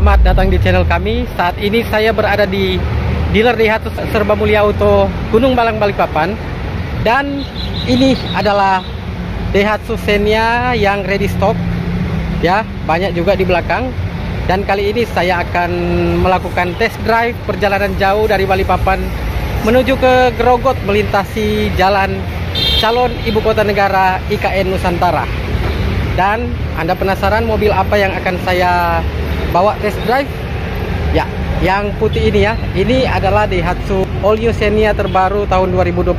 selamat datang di channel kami. Saat ini saya berada di dealer Daihatsu Serba Mulia Auto Gunung Balang, Balikpapan. Dan ini adalah Daihatsu Xenia yang ready stock. Ya, banyak juga di belakang. Dan kali ini saya akan melakukan test drive perjalanan jauh dari Balikpapan menuju ke Grogot melintasi jalan calon ibu kota negara IKN Nusantara. Dan Anda penasaran mobil apa yang akan saya bawa test drive? Ya, yang putih ini ya. Ini adalah Daihatsu All New Xenia terbaru tahun 2022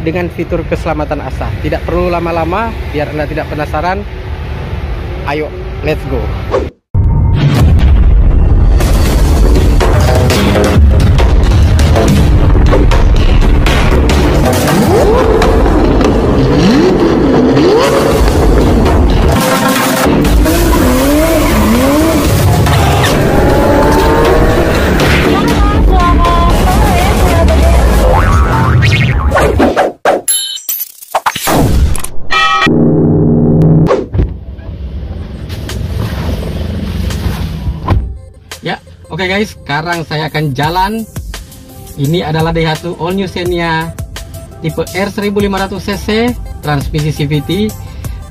dengan fitur keselamatan ASA. Tidak perlu lama-lama, biar Anda tidak penasaran. Ayo, let's go. Ya, oke guys, sekarang saya akan jalan. Ini adalah Daihatsu All New Xenia tipe R1500cc transmisi CVT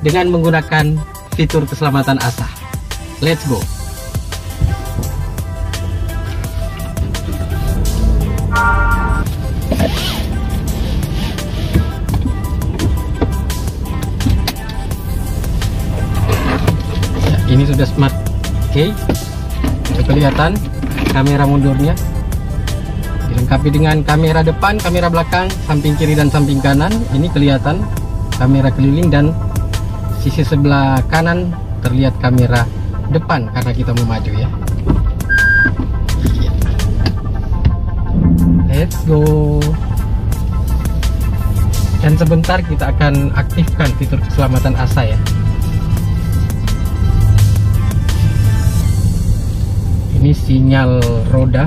dengan menggunakan fitur keselamatan ASA. Let's go. Ya, ini sudah smart key. Kelihatan kamera mundurnya, dilengkapi dengan kamera depan, kamera belakang, samping kiri dan samping kanan. Ini kelihatan kamera keliling, dan sisi sebelah kanan terlihat kamera depan karena kita mau maju ya. Let's go. Dan sebentar kita akan aktifkan fitur keselamatan ASA ya. Ini sinyal roda,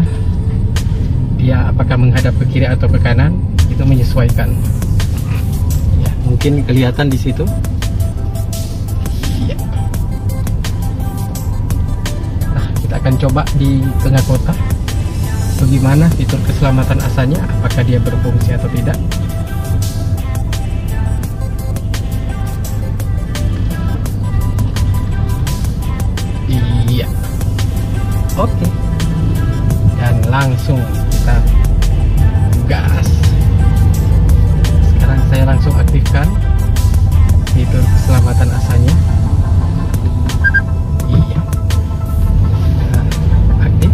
dia apakah menghadap ke kiri atau ke kanan, itu menyesuaikan. Ya, mungkin kelihatan di situ. Ya. Nah, kita akan coba di tengah kota. Bagaimana fitur keselamatan ASA-nya, apakah dia berfungsi atau tidak. Iya. Oke, dan langsung kita gas. Sekarang saya langsung aktifkan fitur keselamatan ASA-nya. Iya, nah, aktif.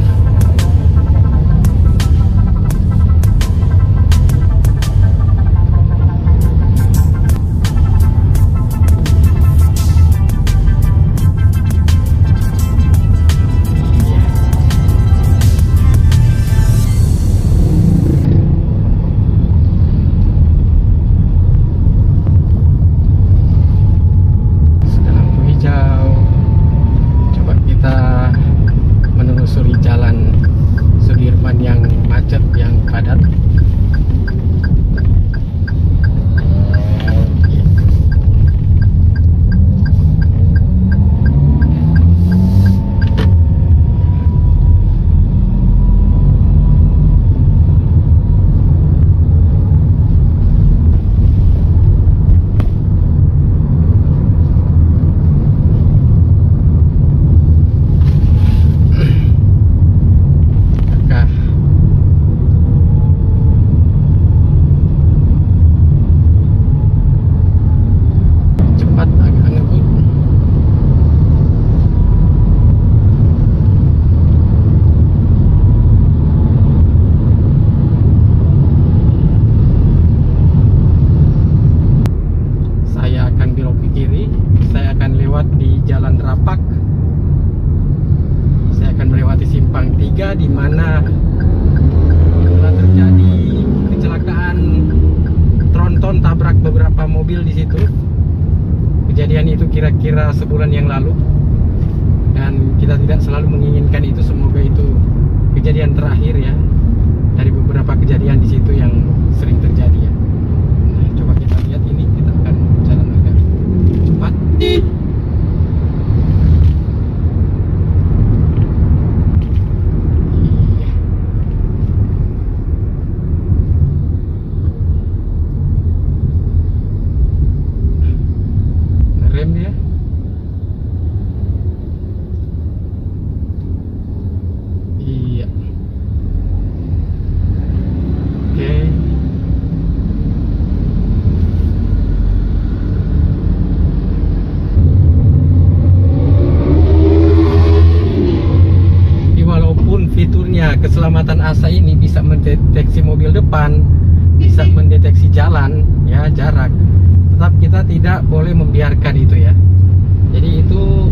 Di mana telah terjadi kecelakaan tronton tabrak beberapa mobil di situ. Kejadian itu kira-kira sebulan yang lalu, dan kita tidak selalu menginginkan itu. Semoga itu kejadian terakhir ya, dari beberapa kejadian di situ yang sering terjadi ya. Nah, coba kita lihat ini, kita akan jalan agak cepat. asa ini bisa mendeteksi mobil depan, bisa mendeteksi jalan, ya, jarak. Tetap kita tidak boleh membiarkan itu ya. Jadi itu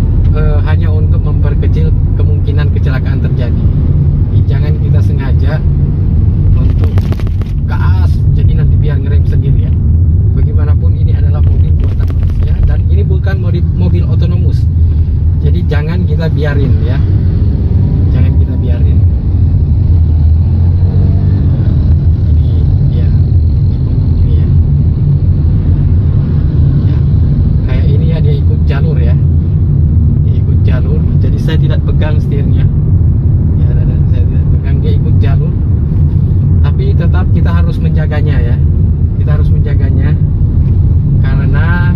hanya untuk memperkecil kemungkinan kecelakaan terjadi. Jadi, jangan kita sengaja untuk gas, jadi nanti biar ngerem sendiri ya. Bagaimanapun ini adalah mobil buatan manusia dan ini bukan mobil otonomus. Jadi jangan kita biarin ya. Jangan kita biarin. Ini ya. Ini ya. Ya. Kayak ini ya, dia ikut jalur ya. Dia ikut jalur. Jadi saya tidak pegang setirnya. Ya, saya tidak pegang, dia ikut jalur. Tapi tetap kita harus menjaganya ya. Kita harus menjaganya karena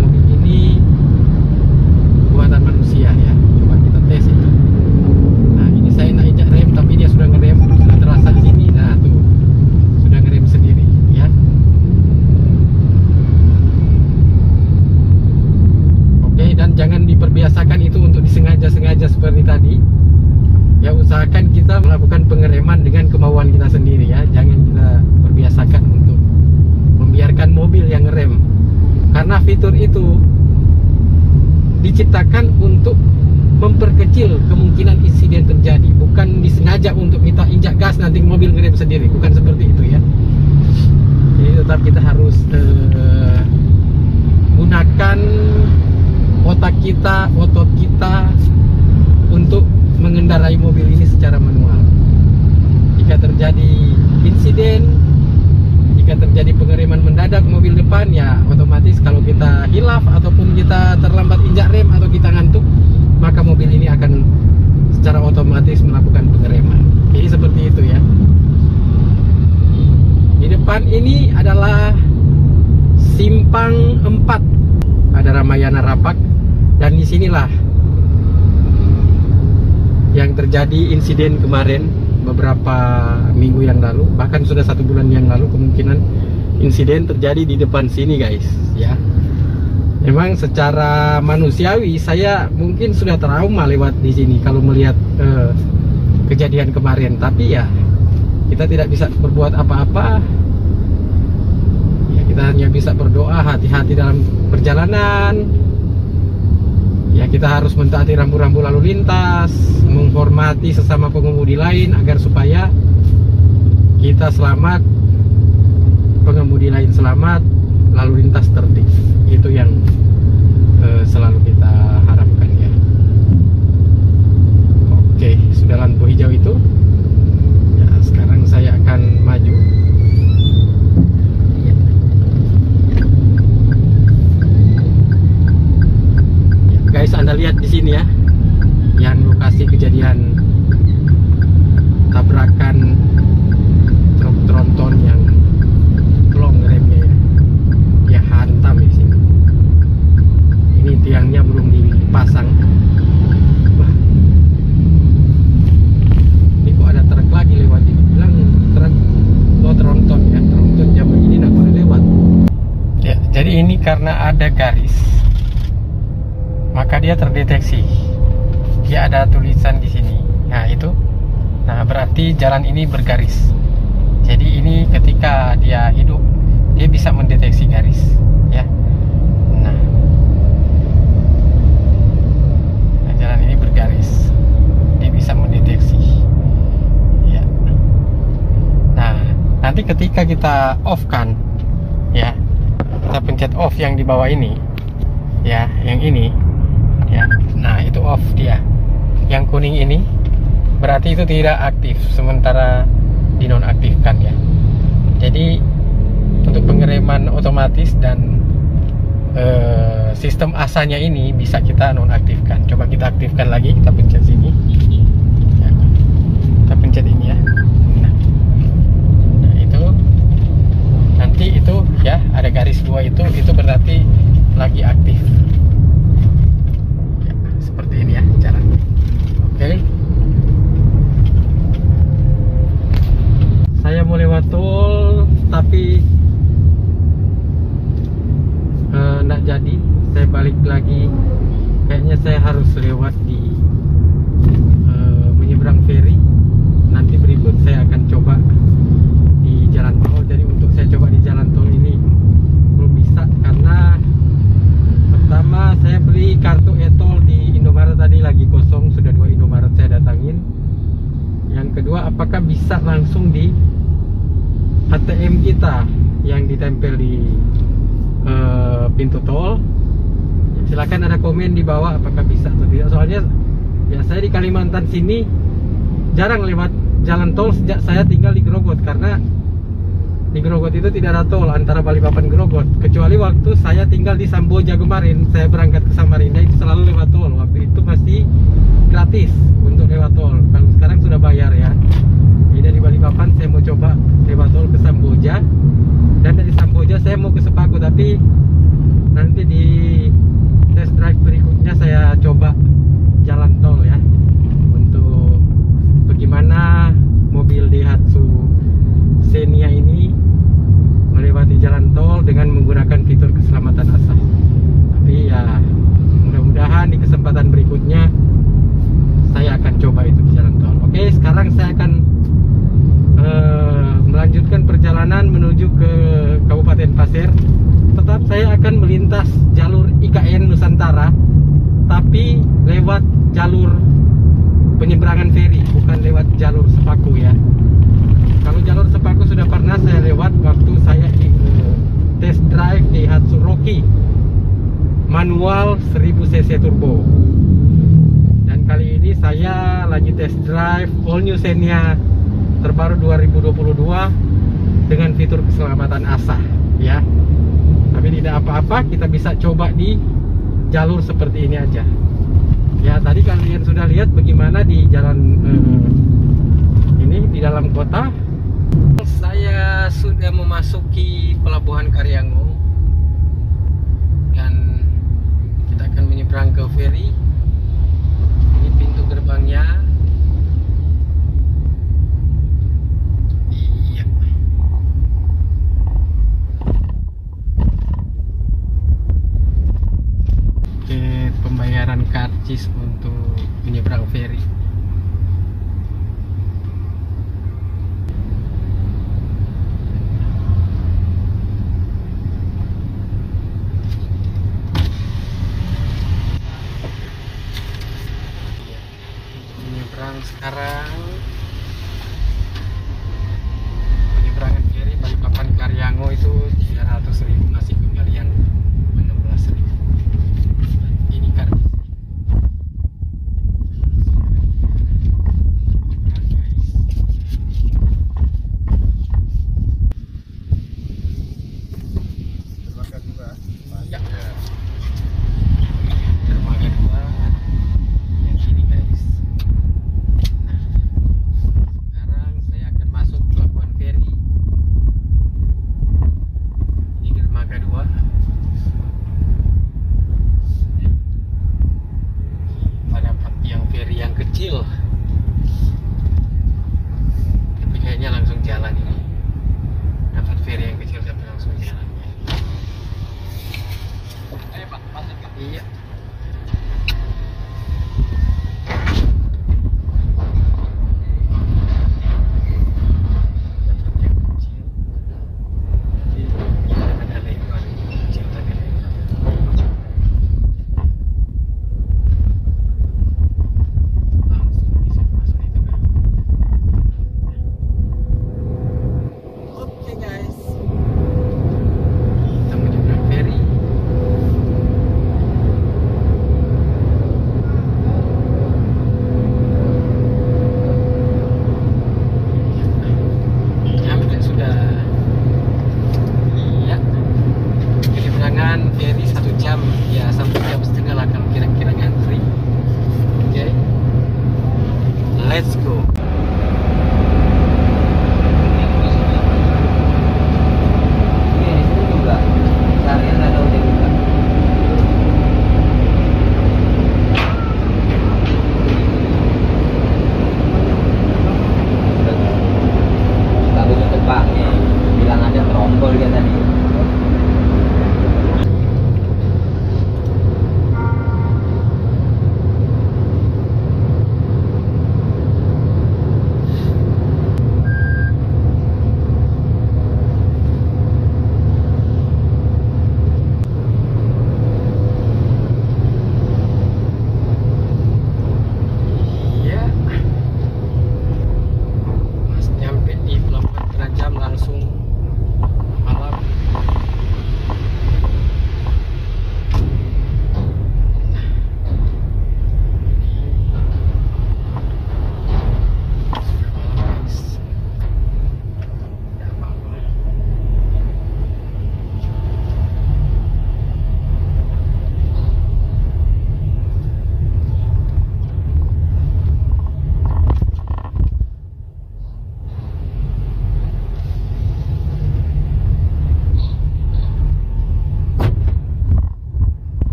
mobil ini buatan manusia ya. Coba kita tes itu. Nah, ini saya nak injak rem tapi dia sudah ngerem, sudah terasa di sini. Nah, tuh. Sudah ngerem sendiri ya. Oke, dan jangan diperbiasakan itu untuk disengaja-sengaja seperti tadi. Ya, usahakan kita melakukan pengereman dengan kemauan kita sendiri ya. Jangan kita perbiasakan untuk membiarkan mobil yang ngerem. Karena fitur itu diciptakan untuk memperkecil kemungkinan insiden terjadi, bukan disengaja untuk kita injak gas nanti mobil ngerem sendiri, bukan seperti itu ya. Jadi tetap kita harus gunakan otak kita, otot kita untuk mengendarai mobil ini secara manual. Jika terjadi insiden, jika terjadi pengereman mendadak mobil depan, ya otomatis kalau kita hilaf ataupun kita terlambat injak rem atau kita ngantuk, maka mobil ini akan secara otomatis melakukan pengereman. Jadi seperti itu ya. Di depan ini adalah simpang 4, ada Ramayana Rapak, dan disinilah yang terjadi insiden kemarin beberapa minggu yang lalu, bahkan sudah 1 bulan yang lalu kemungkinan insiden terjadi di depan sini guys ya. Memang secara manusiawi saya mungkin sudah trauma lewat di sini kalau melihat kejadian kemarin, tapi ya kita tidak bisa berbuat apa-apa ya. Kita hanya bisa berdoa hati-hati dalam perjalanan ya. Kita harus mentaati rambu-rambu lalu lintas, menghormati sesama pengemudi lain agar supaya kita selamat, pengemudi lain selamat, lalu lintas tertib. Itu yang selalu kita harapkan ya. Oke, sudah lampu hijau itu ya. Sekarang saya akan maju ya. Guys, Anda lihat di sini ya, yang lokasi kejadian tabrakan truk tronton yang blong remnya ya. Dia hantam di sini. Ini tiangnya belum dipasang. Wah. Ini kok ada truk lagi lewat ini. Bilang truk tronton ya. Tronton jam ini nggak boleh lewat. Ya, jadi ini karena ada garis, maka dia terdeteksi. Dia ada tulisan di sini. Nah, itu. Nah, berarti jalan ini bergaris. Jadi ini ketika dia hidup, dia bisa mendeteksi garis, ya. Nah, jalan ini bergaris. Dia bisa mendeteksi. Ya. Nah, nanti ketika kita off kan, ya. Kita pencet off yang di bawah ini. Ya, yang ini. Ya. Nah, itu off dia. Yang kuning ini berarti itu tidak aktif, sementara dinonaktifkan ya. Jadi untuk pengereman otomatis dan sistem asanya ini bisa kita nonaktifkan. Coba kita aktifkan lagi, kita pencet sini ya. Kita pencet ini ya. Nah itu nanti itu ya, ada garis 2 itu berarti lagi aktif ya, seperti ini ya caranya. Oke. Saya mau lewat tol tapi nggak jadi. Saya balik lagi. Kayaknya saya harus lewat di menyeberang feri. Nah nanti berikut saya akan coba di jalan tol. Jadi untuk saya coba di jalan tol ini belum bisa, karena pertama saya beli kartu e-tol di Indomaret tadi lagi kosong, sudah 2 Indomaret saya datangin. Yang kedua, apakah bisa langsung di ATM kita yang ditempel di pintu tol? Silakan ada komen di bawah apakah bisa atau tidak. Soalnya ya saya di Kalimantan sini jarang lewat jalan tol sejak saya tinggal di Grogot, karena di Grogot itu tidak ada tol antara Balikpapan Grogot, kecuali waktu saya tinggal di Samboja kemarin. Saya berangkat ke Samarinda itu selalu lewat tol. Waktu itu masih gratis untuk lewat tol. Kalau sekarang sudah bayar ya. Jadi dari Balikpapan saya mau coba lewat tol ke Samboja, dan dari Samboja saya mau ke Sepaku, tapi nanti di test drive berikutnya saya coba jalan tol ya, untuk bagaimana mobil Daihatsu Xenia ini melewati jalan tol dengan menggunakan fitur keselamatan asah. Tapi ya mudah-mudahan di kesempatan berikutnya saya akan coba itu di jalan tol. Oke, sekarang saya akan melanjutkan perjalanan menuju ke Kabupaten Pasir. Tetap saya akan melintas jalur IKN Nusantara, tapi lewat jalur penyeberangan feri, bukan lewat jalur Sepaku ya. Kalau jalur Sepaku sudah pernah saya lewat waktu saya test drive Daihatsu Rocky manual 1000cc turbo. Dan kali ini saya lagi test drive all new Xenia terbaru 2022 dengan fitur keselamatan asah ya. Tapi tidak apa-apa, kita bisa coba di jalur seperti ini aja ya. Tadi kalian sudah lihat bagaimana di jalan ini di dalam kota. Saya sudah memasuki pelabuhan Karyango dan kita akan menyeberang ke feri. Ini pintu gerbangnya. Iya. Oke, pembayaran karcis untuk menyeberang feri. Sekarang penyeberangan feri Balikpapan Karyango itu 300.000, masih kembalian 16.000. Ini kartu.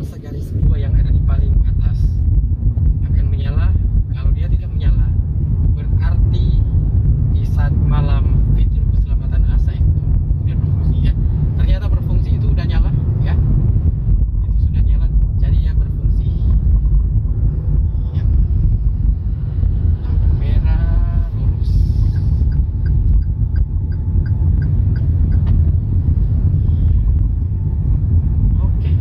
masa garis 2 yang ada di paling atas akan menyala. Kalau dia tidak menyala, berarti di saat malam fitur keselamatan ASA itu dia berfungsi ya. Ternyata berfungsi, itu udah nyala ya. Itu sudah nyala, jadi ya berfungsi. Ya. Lampu merah lurus. Oke.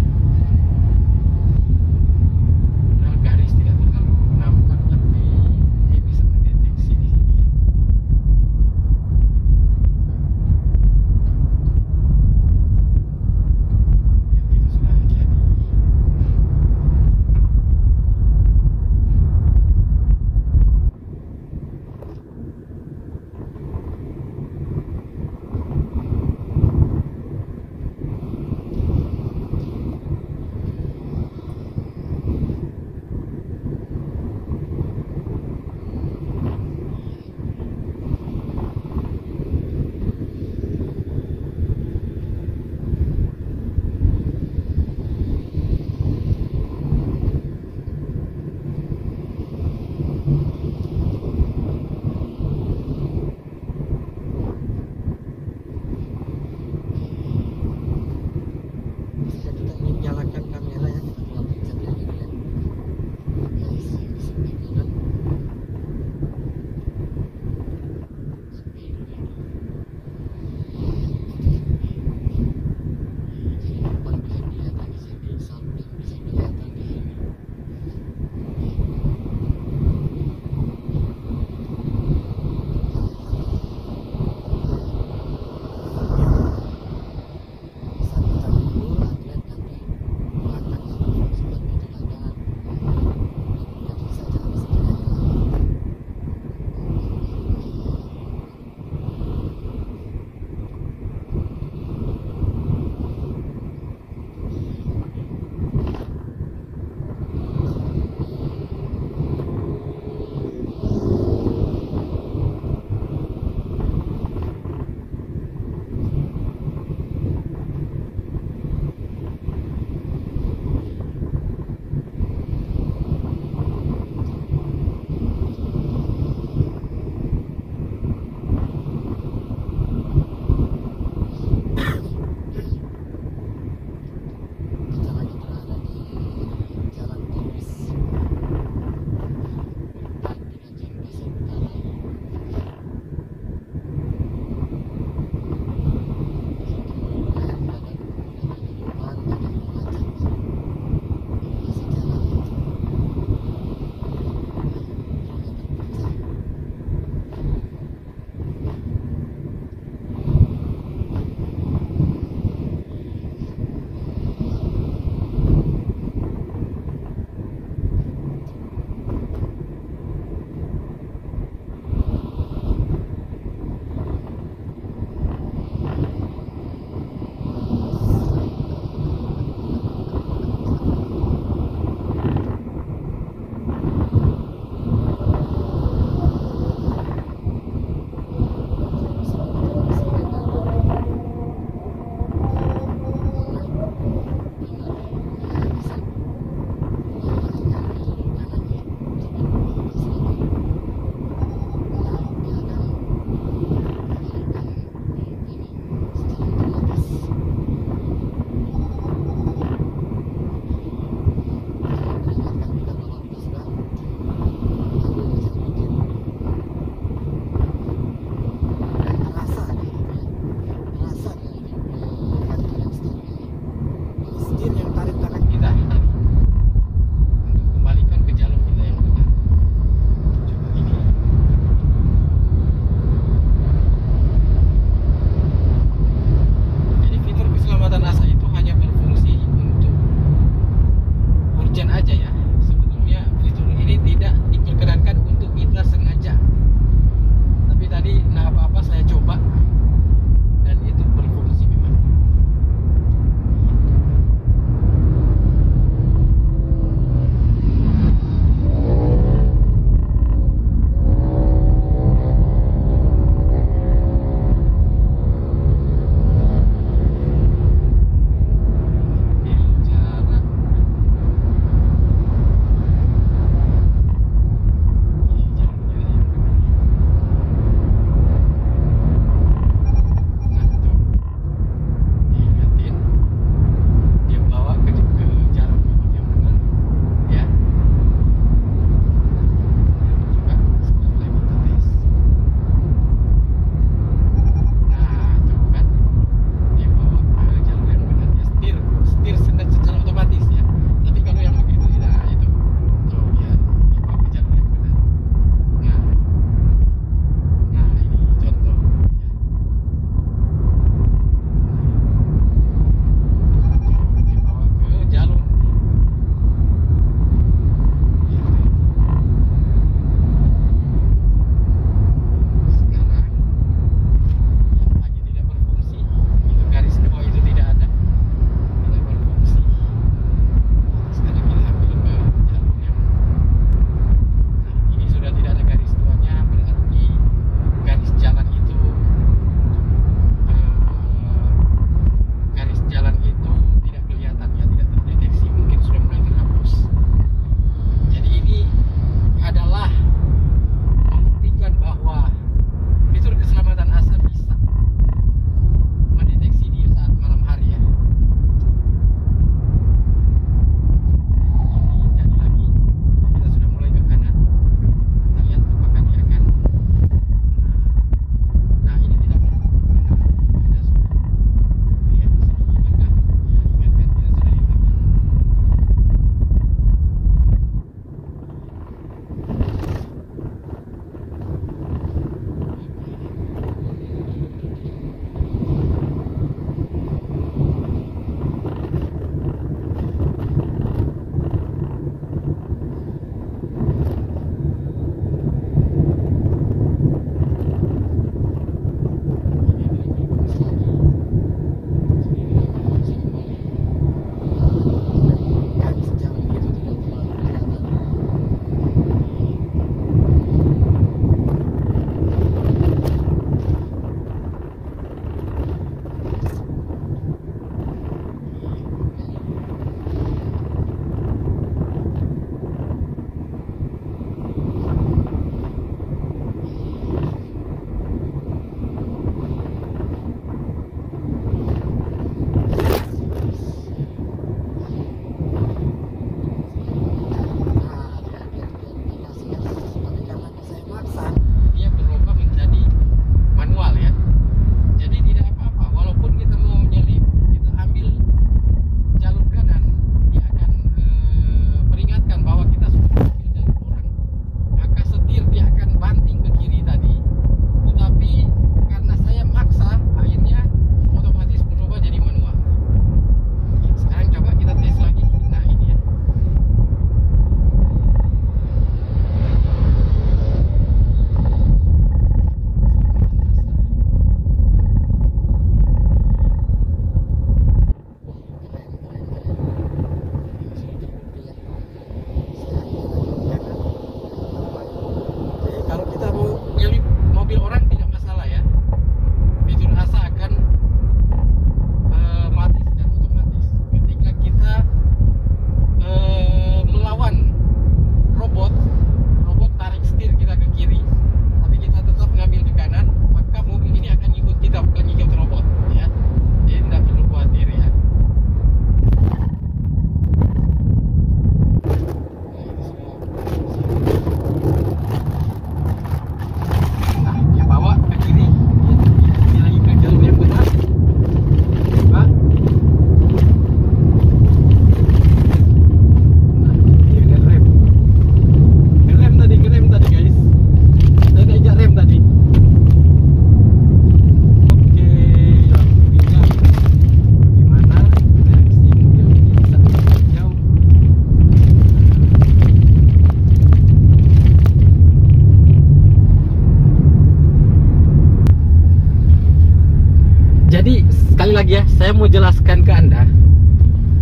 ya, saya mau jelaskan ke Anda.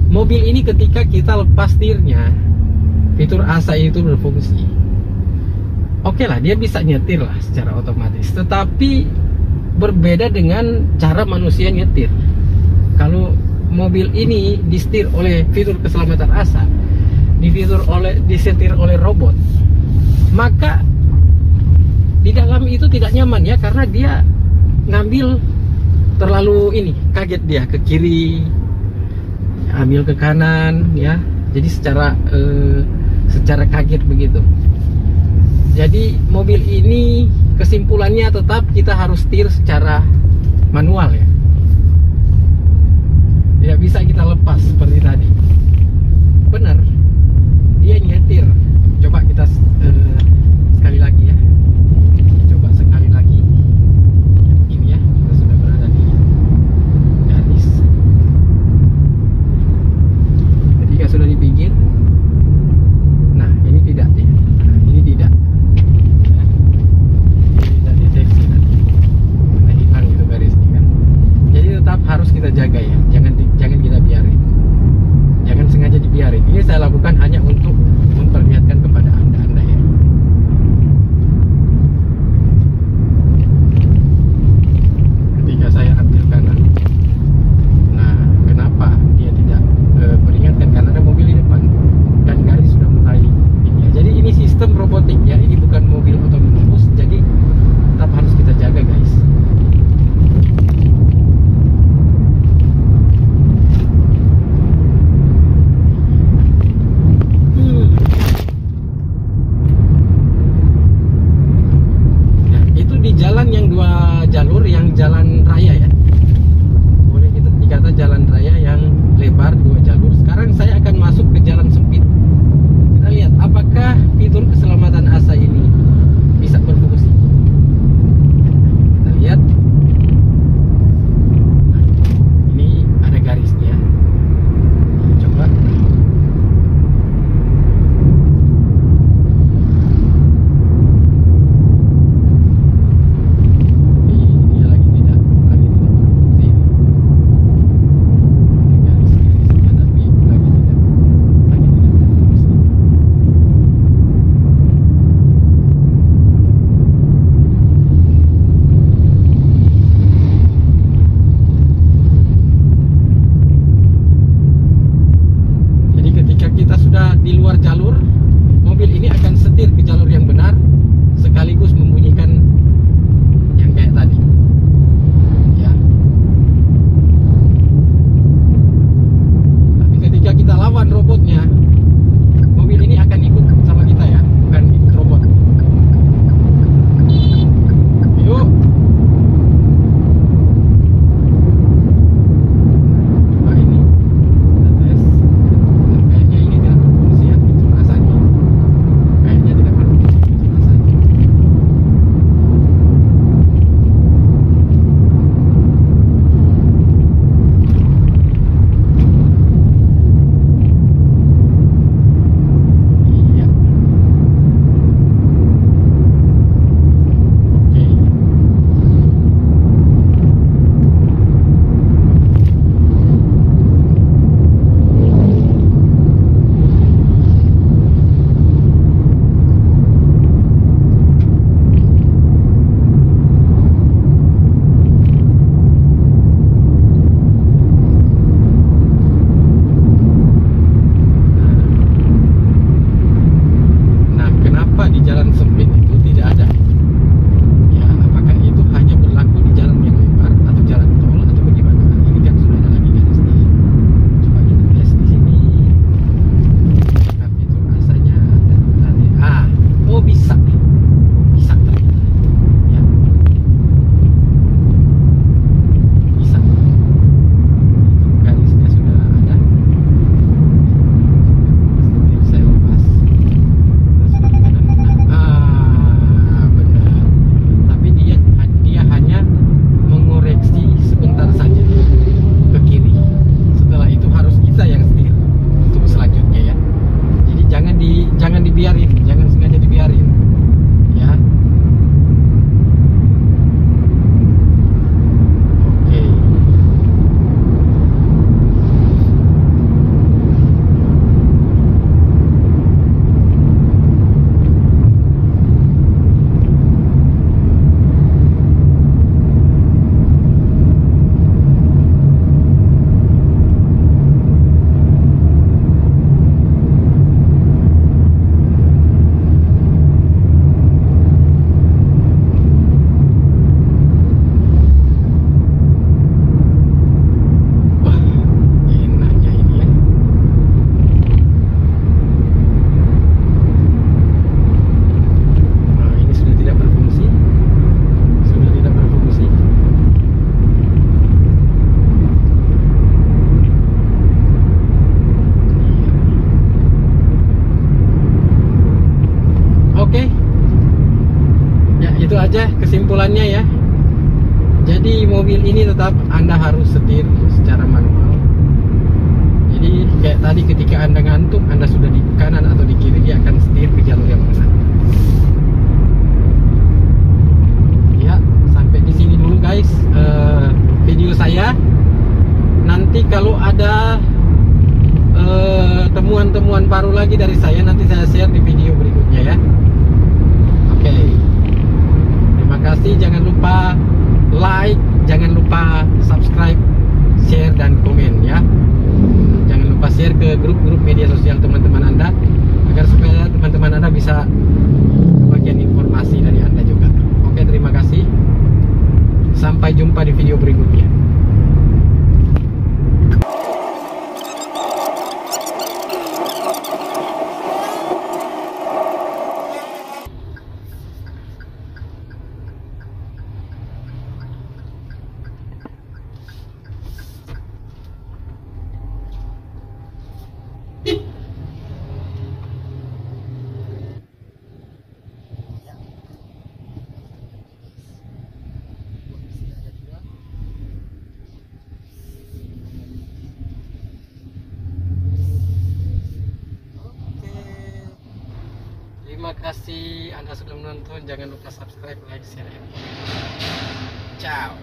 Mobil ini ketika kita lepas setirnya, fitur ASA itu berfungsi. Oke lah, dia bisa nyetir lah secara otomatis. Tetapi berbeda dengan cara manusia nyetir. Kalau mobil ini disetir oleh fitur keselamatan ASA, disetir oleh robot, maka di dalam itu tidak nyaman ya, karena dia ngambil terlalu kaget dia ke kiri, ambil ke kanan ya. Jadi secara kaget begitu. Jadi mobil ini kesimpulannya tetap kita harus setir secara manual ya. Tidak bisa kita lepas seperti tadi. Benar, dia nyetir. Coba kita sekali lagi ya. Coba sekali lagi. Ini ya, kita sudah berada di garis. Ketika sudah di pinggir, nah ini tidak ya. Nah, ini tidak. Ya. Ini tidak deteksi nanti. Kita hilang itu garisnya kan. tampilannya ya. Jadi mobil ini tetap Anda harus setir secara manual. Jadi kayak tadi ketika Anda ngantuk, Anda sudah di kanan atau di kiri, dia akan setir ke jalur yang benar. Ya, sampai di sini dulu guys video saya. Nanti kalau ada temuan-temuan baru lagi dari saya, nanti saya share di video berikutnya ya. Oke. Terima kasih, jangan lupa like, jangan lupa subscribe, share dan komen ya. Jangan lupa share ke grup-grup media sosial teman-teman Anda, agar supaya teman-teman Anda bisa bagian informasi dari Anda juga. Oke, terima kasih. Sampai jumpa di video berikutnya. Terima kasih Anda sudah menonton. Jangan lupa subscribe, like, share. Ciao.